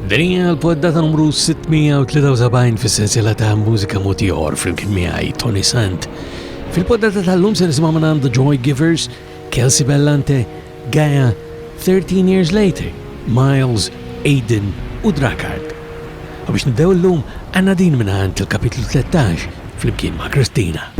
Dinja l-poddata numru 673 fis-sensiela ta' Mużika Mod Ieħor flimkien miegħi Toni Sant. Fil-poddata tal-lum se nisimgħu minn The Joy Givers, Kelsey Bellante, Gaia, 13 Years Later, Miles, Aiden u Drakard. U biex nibdew l-lum għandna din minn il-kapitlu 13 flimkien ma' Kristina.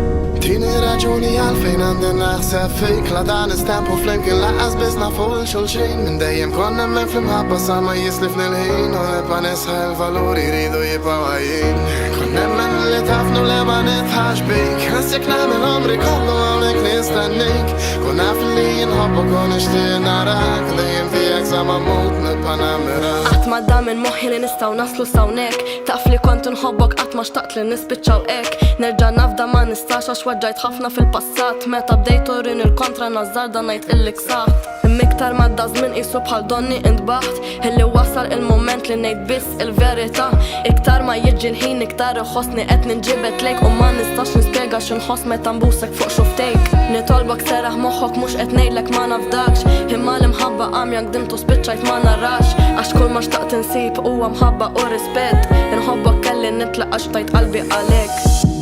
Tini raġuni għalfejn għandin naħseb fik la dan istempu flimkien laqqas bizna fuq xulxin Min dejjem konna men fl-imħabba sa ma jislifni l-ħin U nibqa nisħa l-valuri ridu jibqa' għajin Konna men li tafnu li ma nitħax bik Għasjek namel omri kollu għawnek nistennik Kun naf li jinħobbu kun ixtieq narak Dejjem tijak sa ma mut nibqa' namirak Għatma damin moħi li nistaw naslu sawnek Taf li kontu nħobbok għatma xtaqt li nispiċċaw ek Nerġa' nafda ma nistax għax ġajt ħafna fil-passat Meta bdejt urin il-kontra nazzarda najt illik saħt Miktar ma d-dazmin isu bħal donni intbaħt Illi wasal il-moment li nejt biss il-verita Iktar ma jiġi l-ħin iktar iħosni qed ninġibet lejk U ma nistax nispjega x'inħoss meta nbusek fuq xuftejk Nitolbok seraħ moħħok mhux qed ngħidlek ma nafdakx Imma l-imħabba għamja gdimtu spiċċajt ma narax Għax kull ma xtaqt insib huwa mħabba u rispett Inħobbok kelli nitlaq għax tajt qalbi għalek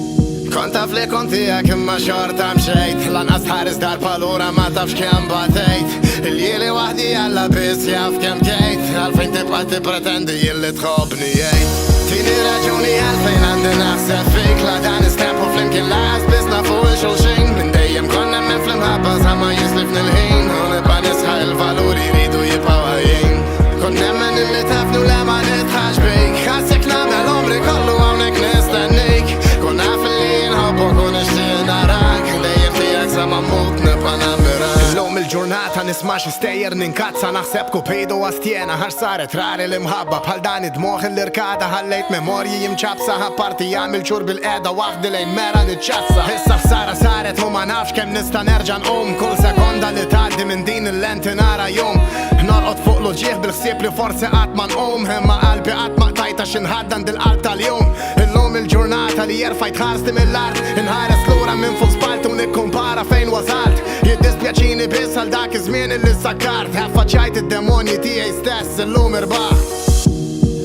Konta fli kontijak imma xorta mxejt Lanqas tħares dar palura ma tafx kem batejt Il-jili wahdi għalla bis jaf kem kejt Għalfejn tibqa tipretendi jilli tħobni jgħid Tini raġuni għalfejn għandi naħseb fik La dan istempu flimkien laqas bisna fuq il-xulxin Min dejjem konna men fl-imħabba sa ma jislifni l-ħin U nibqa nisħa il-valuri ridu jibqa' għajin Kon nemmen illi tafnu le ma nitħax bik Għasek namel omri kollu għawnek nistennik Kun naf Kun ixtieq narak Dejjem tijak sa ma mut nibqa' namirak Illum il-ġurnata nisma' xi stejjer ninkazza Naħseb kupidu għastjena ħar saret rari l-imħabba Bħal dan id-dmoħ l-irkada ħallejt memorji jimċabsa Ħapparti jagħmel ċur bil-qeda waħdi lejn mera nitċassa Issa ħsara saret u ma nafx kemm nista' nerġa' nqum Kull sekonda li tgħaddi minn din il-lenti nara jum Norqod fuq l-ġieħ bil-ħsieb li forsi qatt ma nqum Imma qalbi qatt ma qtajta x'inħaddan dil-qalb tal-jum Illum il-ġurnata li jerfa' jtħarsti mill-art Inħares lura minn fuq spalt u nikkumpara fejn wasalt Jiddispjaċini biss għal dak iż-żmien illi sakkart Ħaffaċċajt id-demonji tiegħi stess illum irbaħ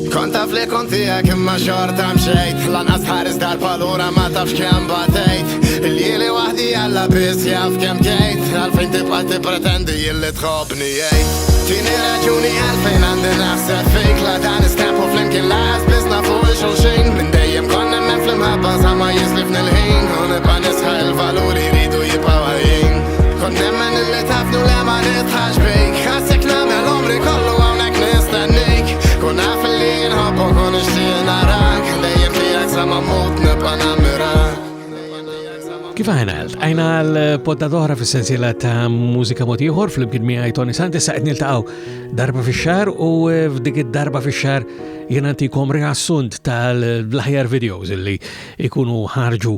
Konta fli kontijak imma xorta mxejt Lanqas tħares dar palura ma tafx kem batejt Il-jili wahdi għalla bis jaf kem kejt Għalfejn tibqa tipretendi jilli tħobni jgħid Tini raġuni għalfejn għandi naħseb fik La dan istempu flimkien laqas bisna fuq il-xulxin Min dejjem konna men fl-imħabba sa ma jislifni l-ħin U nibqa nisħa il-valuri ridu jibqa' għajin Kon nemmen illi tafnu le ma nitħax bik Ħassek namel omri kollu għawnek nistennik Kun naf li jinħobbu kun ixtieq narak Dejjem tijak sa ma mut nibqa' namirak Kif għajna l-podda doħra fil-sensiela ta' Mużika Mod Ieħor fl-imkien miegħi Toni Sant issa qed niltaqgħu darba fix-xahar u f'dik id-darba fix-xahar jien nagħtikom riassunt tal-aħjar videos illi ikunu ħarġu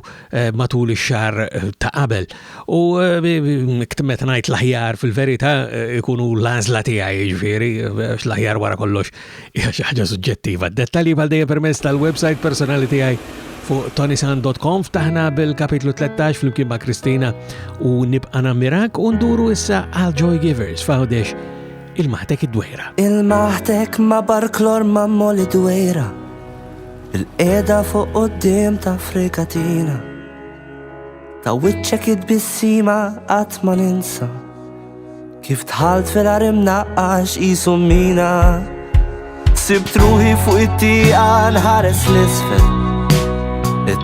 matul ix-xahar ta' qabel. U meta ngħid l-aħjar fil-verità ikunu l-għażla tiegħi jiġifieri l-aħjar wara kollox hija xi ħaġa suġġettiva. Dettalji bħal dejjem permezz tal-website personali tiegħi fuq ToniSant.com ftaħna bil-kapitlu 13 fl-imkien ma' Kristina u nibqa' nammirak u nduru issa għal Joy Givers f'għawdex il-maħtek id-dwejra. Il-maħtek ma' barklor ma' moli dwejra Il-qeda fuq qoddim ta' frikatina Ta' wiċċek id-bissima qatt ma ninsa Kif tħalt fil-arim naqqax qisu mina Sibt ruħi fuq it-tieqa nħares l-isfel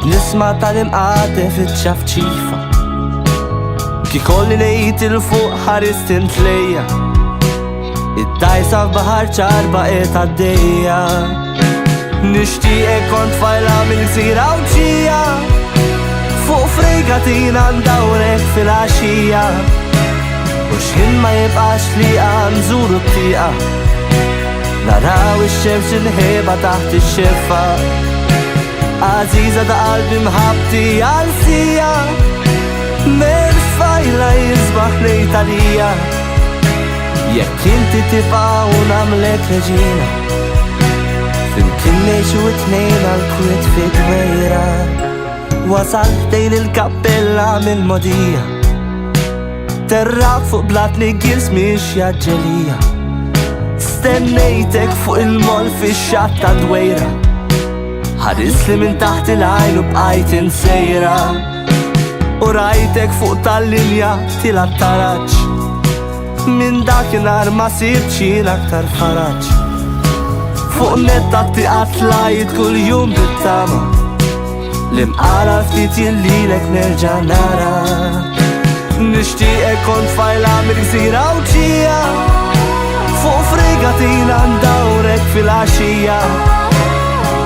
Nisma tal-imqate fit-ċafċifa Ki kolli nejt il-fuq ħarist intlejja Id-dajsa f'baħar ċarba għaddejja Nishtiqek kont fajla mill-gżira u ġija Fuq fregatina ndawrek fil-għaxija U x'jien ma jibqax liqa nżuru t-tieqa Naraw ix-xemx inħeba taħt ix-xeffa Aziza da qalbi mħabti għal-sija Mer fajla jizbaħ lejtalija Jekk inti tibqa' u namlek reġina Flimkien nejxu it-tnejn għal-kwiet fid-dwejra Wasalt dejn il-kappella mill-modija Terraq fuq blat li gils miex jaġġelija Stennejtek fuq il-mol fix-xatt ta' dwejra, ħarisli minn taħt il-għajn u bqajt insejra, u rajtek fuq tal-linja tila taraċ, minn dakinhar ma sibtx aktar faraċ. Fuq netta tiqat lajt kull jum bit-tama, l-imqara ftit jillilek nerġa' nara. Nishtiqek kont fajla mill-gżira u ġija, fuq fregatina ndawrek fil-għaxija,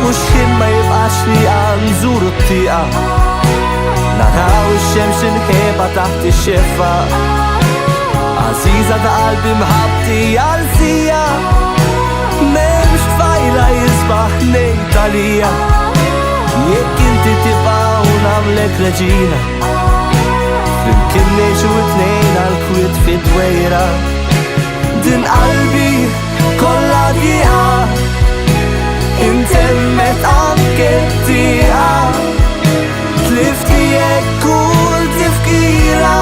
u x'kien ma jibqax li nżuru t-tieqa, naraw ix-xemx inħeba taħt ix-xeffa, għażiża ta' qalbi mħabti għal-sija, m'hemmx tfajla jisbaħ ngħid għalija, jekk inti tibqa' u nagħmlek reġina, flimkien ngħixu t-tnejn għall-kwiet fid-dwejra. Din qalbi kollha dieqa, intemmet anke t-tieqa, tliftijek kull tifkira,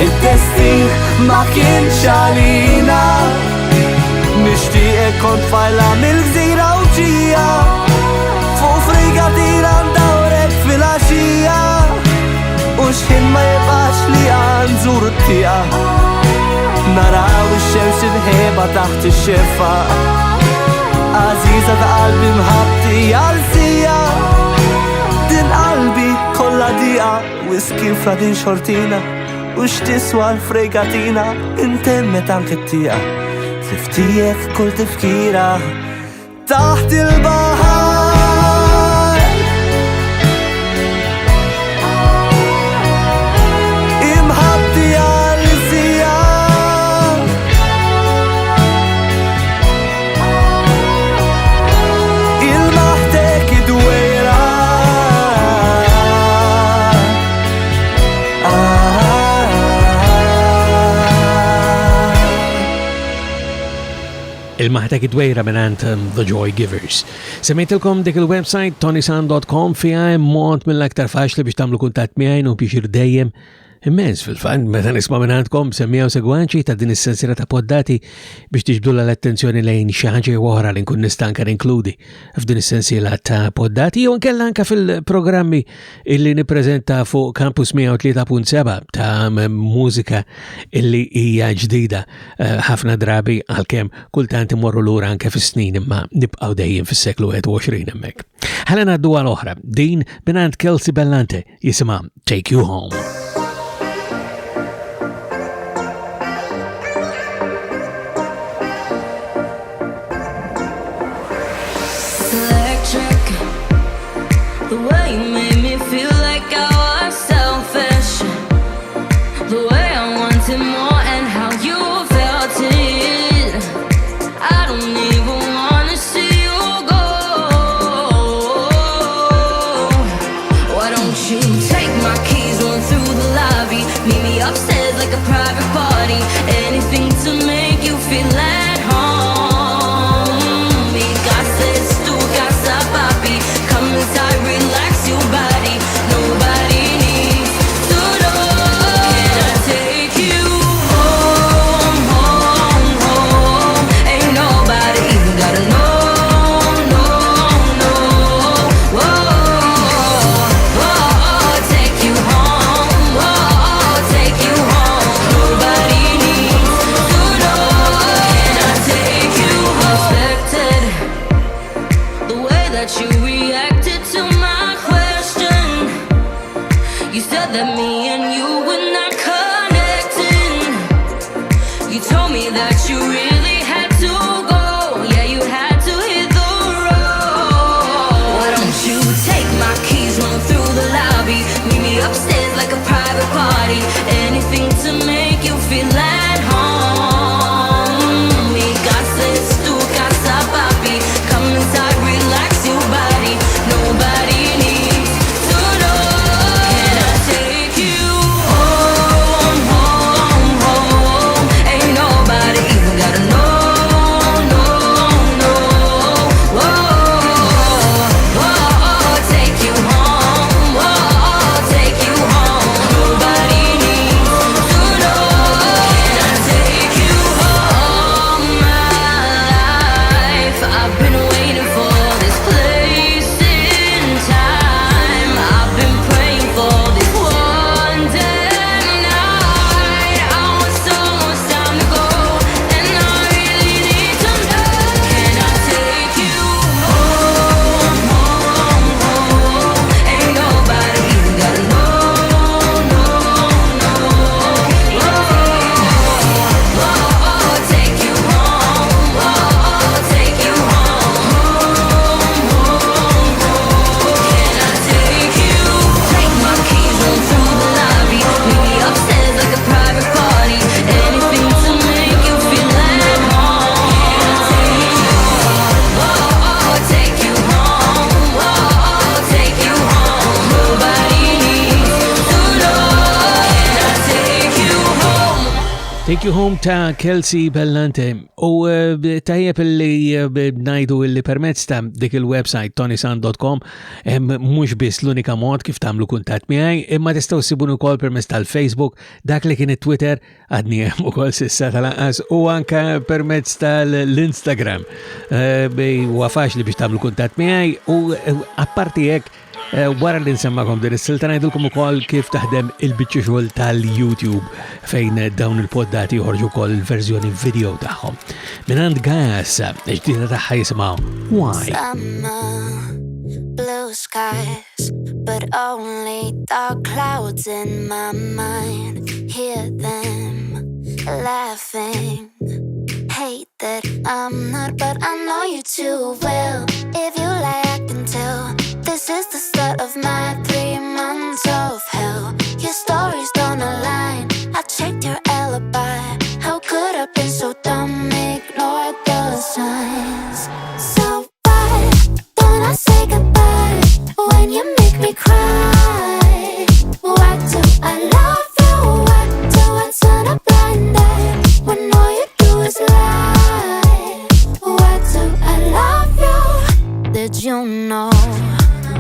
id-destin ma kienx għalina. Nixtieqek kont fajla mill-gżira u ġija, fuq fregatina ndawrek fil-għaxija, u x'kien ma jibqax li nżur t-tieqa, naraw ix-xemx inħeba taħt ix-xeffa, għażiża ta' qalbi mħabti għal-sija. Din qalbi kollha dieqa, wiski f'radin xortina, u x'tiswa l-fregatina, intemmet anke t-tieqa, tliftijek kull tifkira taħt il-baħar. Il-maħtek id-dwejra minant The Joy Givers. Semmejtilkom dik il-website ToniSant.com fija mod mill-aktar faċli biex tamlu kuntat miegħi u biex dejjem immens fil-fan, meta nisma' minantkom semmijaw segwanċi ta' din is-sensiela ta' poddati biex tiġbdu l-attenzjoni lejn xi ħaġa oħra li nkun nista' anke ninkludi f'din is-sensiela ta' poddati jew nkella anke fil-programmi illi nippreżenta fuq Campus 103.7 ta' mużika illi hija ġdida ħafna drabi għalkemm kultant imorru lura anke fis-snin imma nibqgħu dejjem fis-seklu 21 hemmhekk. Ħalli ngħaddu għal oħra, din binant Kelsey Bellante jisimha Take You Home. The way you made me feel like I was selfish, the way I wanted more and how you felt it. I don't even wanna see you go. Why don't you take my keys, run through the lobby, meet me upstairs like a private party, anything to make you feel at home. Mi casa es tu casa, papi, come inside, relax your body, nobody needs to know. Can I take you home, home, home? Ain't nobody even gotta know, no, no. Whoa, whoa, take you home, whoa, take you home. Nobody needs to know. Can I take you home? Expected the way that you reacted to my question. You said that me and you were not connecting. You told me that you really had to go. Yeah, you had to hit the road. Why don't you take my keys, run through the lobby, meet me upstairs like a private party, anything to make you feel at home. Mi casa es tu casa, papi, come inside, relax your body, nobody needs to know. Can I take you home, home, home? Ain't nobody even gotta know, no, no. Whoa, whoa, take you home, whoa, take you home. Nobody needs to know. Take You Home ta' Kelsey Bellante u tajjeb li najdu li permezz ta' dik il-website ToniSant.com mhux biss l-unika mod kif tagħmlu kuntatt miegħi, imma tistgħu ssibuni wkoll permezz tal-Facebook, dak li kien it-Twitter għadni hemm ukoll s'issa tal-anqas u anke permezz tal-Instagram. Huwa faċli biex tagħmlu kuntatt miegħi u apparti hekk wara li nsemmakom din is-silta ngħidulkom ukoll kif taħdem il-biċċa xogħol tal-YouTube fejn dawn il-poddati joħorġu wkoll il-verżjoni video tagħhom. Minant gas ġdida tagħha jisimgħu Why. Blue skies, but only dark clouds in my mind. Hear them laughing. Hate that I'm not, but I know you too well. If you like, I can tell. This is the start of my 3 months of hell. Your stories don't align. I checked your alibi. How could I be so dumb? Ignore the signs. So why don't I say goodbye when you make me cry? Why do I love you? Why do I turn a blind eye when all you do is lie? Why do I love you? Did you know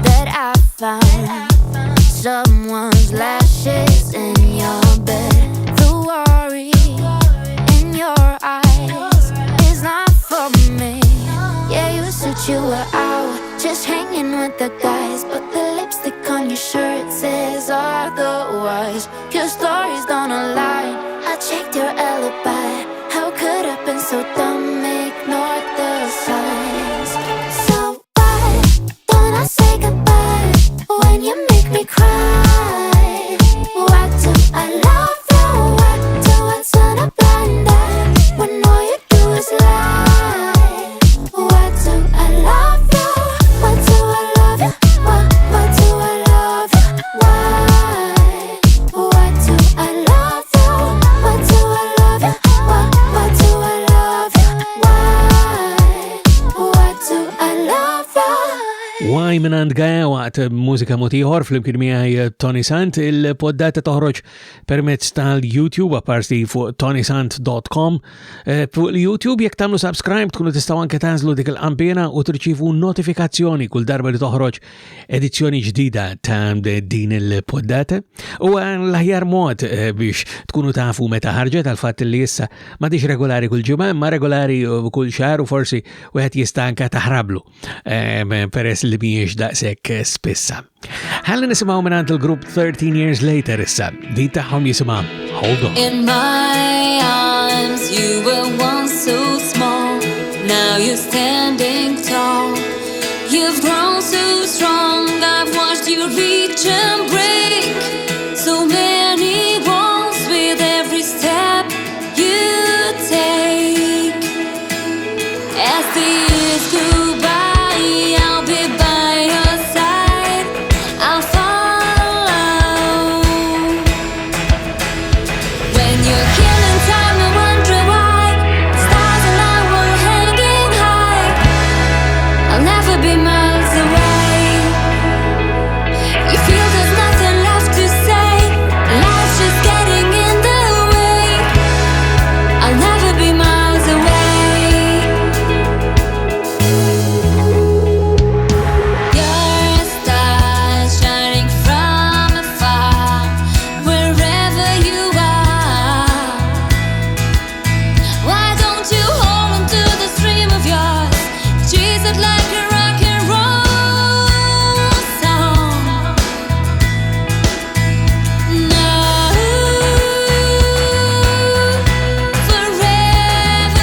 that I found someone's lashes in your bed? The worry in your eyes is not for me. Yeah, you said you were out just hanging with the guys, but the lipstick on your shirt says otherwise. Your stories don't align. I checked your alibi. How could I been so dumb? Ignore the signs. So why don't I say goodbye when you make me cry? Why do I love you? Why do I turn a blind eye when all you do is lie? Why do I love you? Why do I love you? Why do I love you? Why do I love you? Why do I love you? Why do I love you? Why do I love you? Why minant gaja waqt Mużika Mod Ieħor fl-imkien miegħi Toni Sant, il-poddata toħroġ permezz tal-YouTube apparti fuq ToniSant.com. Fuq il-YouTube jekk tagħmlu subscribe tkunu tistgħu anke tażlu dik il-qampina u tirċievu notifikazzjoni kull darba li toħroġ edizzjoni ġdida ta' din il-poddata. U l-aħjar mod biex tkunu tafu meta ħarġet għal-fatt li issa m'għadix regolari kull ġimgħa, ma regolari kull xahar u forsi wieħed jista' anke taħrablu peress li mhijiex daqshekk spissa. Ħalli nisimgħu mingħand il-grupp 13 Years Later issa. Di tagħhom jisimha Hold On. In my arms, you were once so small. Now you're standing tall. You've grown so strong. I've watched you reach and break so many walls with every step you take. As the years go by, I'll be by your side. I'll follow. When you're killing time, I wonder why stars and I were hanging high. I'll never be miles away. You feel there's nothing left to say. Life's just getting in the way. I'll never be miles away. Your stars shining from afar, wherever you are. Why don't you hold on to this dream of yours? Chase it like a rock and roll song. No,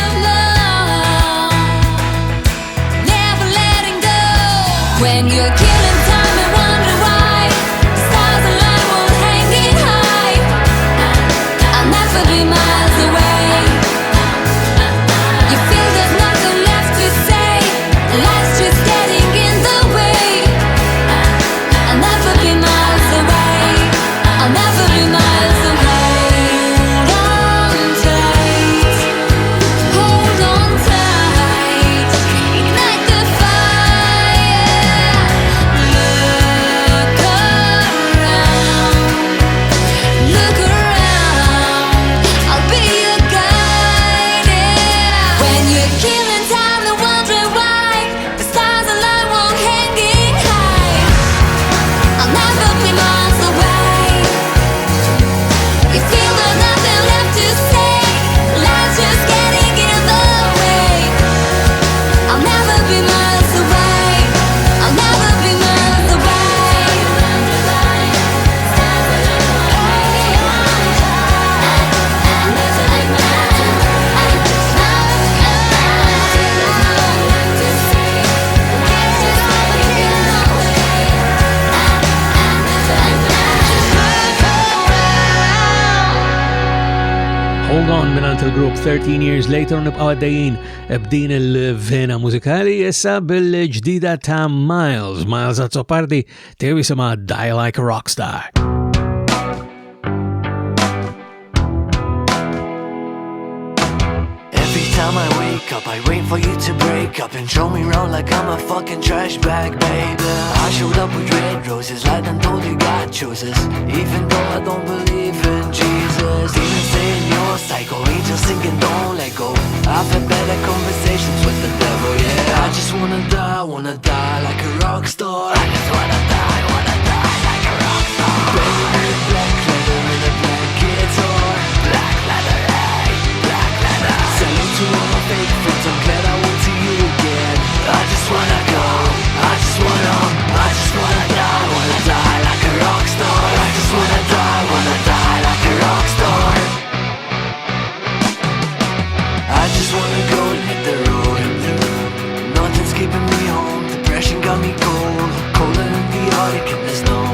forevermore. Never letting go. When you're killing time, I wonder why stars align while hanging high. I'll never be miles away. You feel there's nothing left to say. Life's just getting in the way. I'll never be miles away. I'll never be miles away. Hold on tight. Ignite the fire. Hold On minant il-grupp 13 Years Later nibqaw għaddejjin b'din il-vena mużikali issa bil-ġdida ta' Miles. Miles Azzopardi tew jisima Die Like a Rockstar. Time I wake up, I wait for you to break up and show me around like I'm a fucking trash bag, baby. I showed up with red roses, lied and told you God chose us, even though I don't believe in Jesus. Even saying you're psycho, angels singing don't let go. I've had better conversations with the devil, yeah. I just wanna die like a rock star. I just wanna die like a rock star. Banging with black leather and a black guitar. Black leather, hey, black leather. Salute to all my fake friends, I'm glad I went to you again. I just wanna go, I just wanna die like a rock star. I just wanna die like a rock star. I just wanna go and hit the road. Nothing's keeping me home, depression got me cold. Colder than the Arctic in the snow.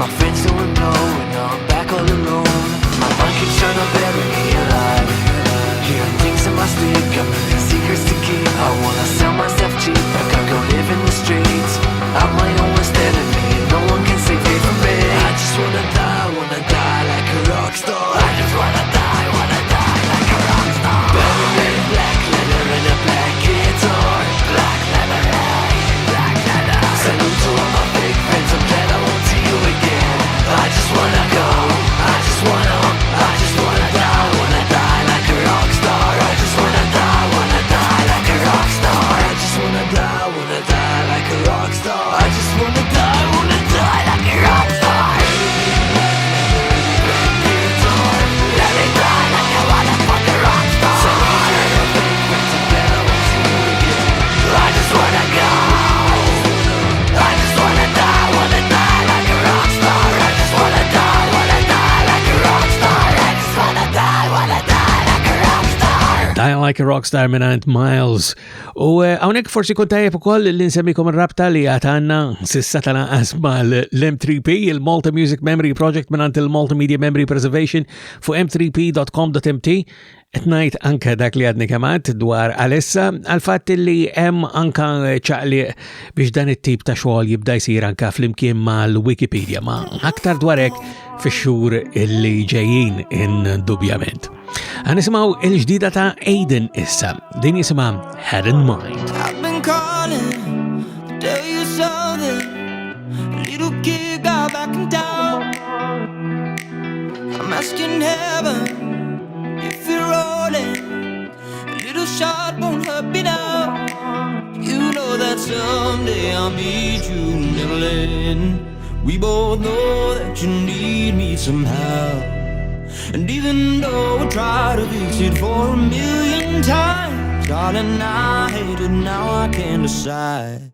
My friends don't know, and now I'm back all alone. My mind keeps trying to bury me alive. Hearing things in my sleep, got million secrets to keep. I wanna sell myself cheap, I gotta go live in the streets. I'm my own worst enemy, no one can save me from me. I just wanna die like a rock star. I just wanna die like a rock star. Buried in black leather and a black guitar. Black leather, hey, black leather. Salute to all my fake friends, I'm glad I won't see you again. I just wanna go, I just wanna die like a rock star. I just wanna die like a rock star. I just wanna die like a rock star. I just wanna die like a rock star. Let me die like a motherfucking rock star. I just wanna go. I just wanna die like a rock star. I just wanna die like a rock star. I just wanna die like a rock star. Die Like a Rockstar minant Miles. U għawnek forsi kontajab u koll l-insemmikom il-rabta li għatanna sissa tana asma l-M3P, il-Malta Music Memory Project minant il-Multimedia Memory Preservation fu m3p.com.mt. Etnajt anka dak li għadni kamat dwar Alessa, għal-fat li hemm anka ċaqli biex dan it-tip ta' xogħol jibda jsir anka fl-imkien mal-Wikipedia, ma' aktar dwarek fix-xhur illi ġejjin indubjament. Għanisimaw il-ġdida ta' Aiden issa, din jisimha Had in Mind. I've been calling to tell you something. A little kid got back in town. I'm asking heaven if you're rolling. A little shot won't hurt me now. You know that someday I'll meet you in Neverland. We both know that you need me somehow. And even though I try to fix it for a million times, darling, I hate it, now I can't decide.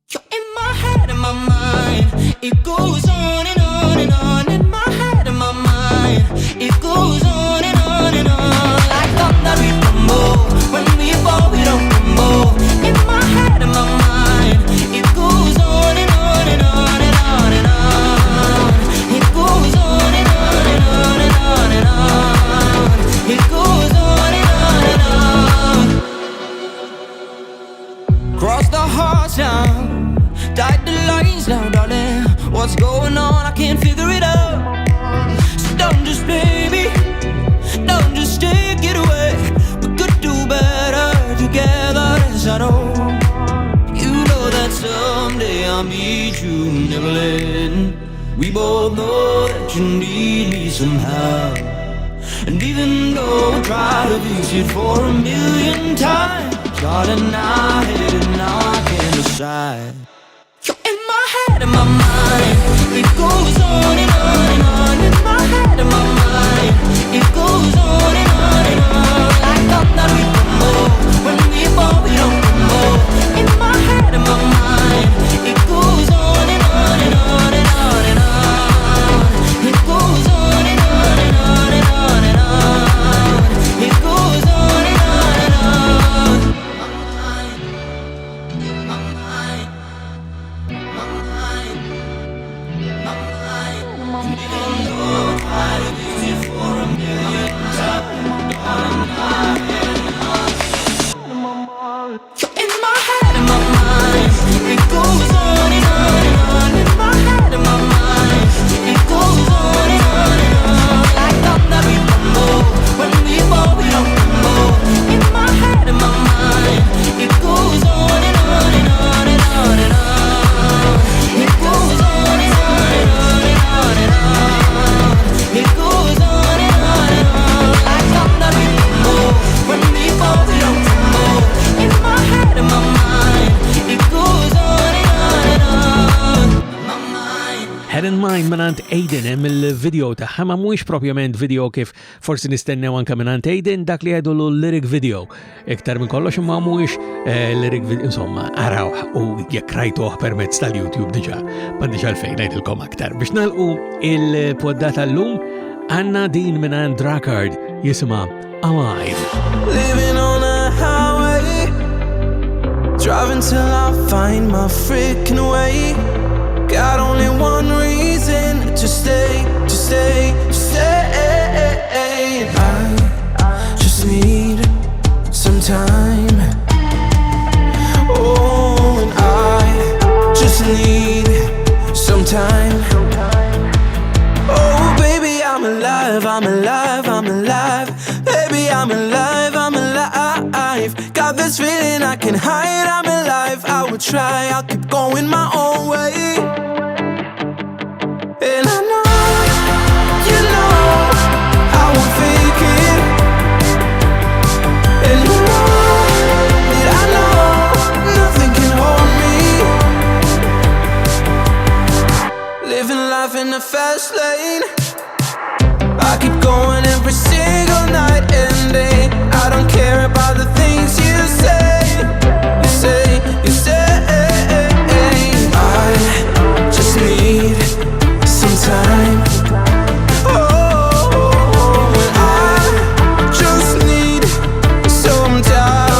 You're in my head and my mind. It goes on and on and on. In my head and my mind. It goes on and on and on. Like thunder we rumble. When we fall we don't crumble. In my head and my mind. It goes on and on and on and on and on. It goes on and on and on and on and on. It goes on and on and on. Cross the hearts now, tied the lines now, darling. What's going on? I can't figure it out. So don't just play me, don't just take it away. We could do better together, as I know. You know that someday I'll meet you in Neverland. We both know that you need me somehow. And even though I try to fix it for a million times, darling, I hate it, now I can't decide. You're in my head and my mind. It goes on and on and on. In my head and my mind. It goes on and on and on. Like thunder we rumble. When we fall we don't crumble. In my head and my mind. It goes on and on and on and on and on. It goes on and on and on and on and on. It goes on and on and on. My mind, my mind, my mind, my mind. smajn minant Aiden hemm il-video tagħha ma mhuwiex propjament video kif forsi nistennew anke minant Aiden dak li għidu lyric video. Iktar minn kollox imma mhuwiex lyric video insomma arawh u jekk rajtuh permezz tal-YouTube diġà m'għandix għalfejn ngħidilkom aktar. Biex nagħlqu il-poddata llum għandna din minant Drakkard jisimha Alive. Living on a highway, driving till I find my freaking way. Got only one reason to stay, to stay, to stay. I just need some time. Oh, and I just need some time. Oh, baby, I'm alive, I'm alive, I'm alive. Baby, I'm alive, I'm alive. Got this feeling I can hide, I'm alive. I will try, I'll keep going my own way. And I know, you know, I won't fake it. And you know, that I know, nothing can hold me. Living life in the fast lane, I keep going every single night and day. I don't care about the things you say, you say, you say. I just need some time. Oh, and I just need some time.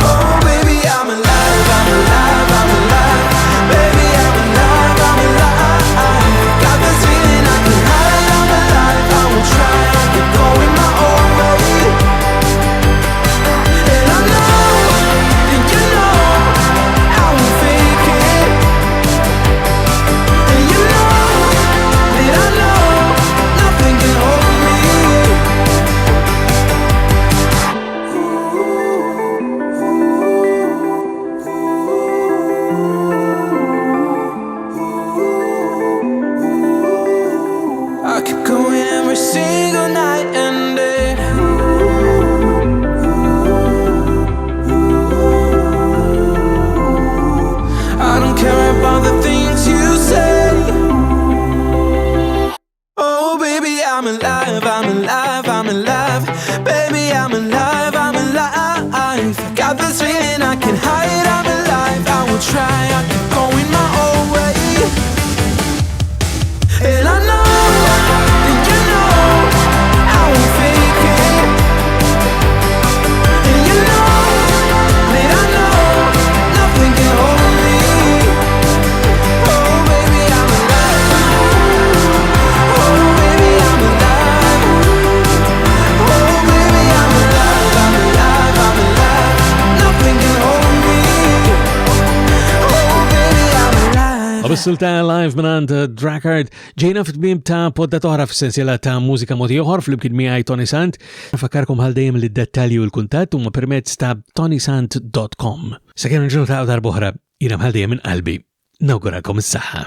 Oh, baby, I'm alive, I'm alive, I'm alive. Baby, I'm alive, I'm alive. Got this feeling I can hide, I'm alive. I will try, I'll keep going my own way. And I know, and you know, I won't fake it. And you know, that I know, nothing can hold me. I keep going every single night and day. I don't care about the things you say. Oh, baby, I'm alive, I'm alive, I'm alive. Baby, I'm alive, I'm alive. Got this feeling I can hide, I'm alive. I will try, I'll keep going my own way. And I know, and you know, I won't fake it. And you know, that I know, nothing can hold me. Oh, baby, I'm alive. Oh, baby, I'm alive. Oh, baby, I'm alive, I'm alive, I'm alive. Nothing can hold me. Oh, baby, I'm alive. Għabissulta live minant Drakkard ġejna fit-tmiem ta' podda toħra f'sensiela ta' Mużika Mod Ieħor fl-imkien miegħi Toni Sant. Nfakkarkom għal dejjem li d-dettalji u l-kuntatt huma permezz ta' ToniSant.com. Sakemm nġunu ta' darb'oħra jiena bħal dejjem minn qalbi nawguralkom is-saħħa.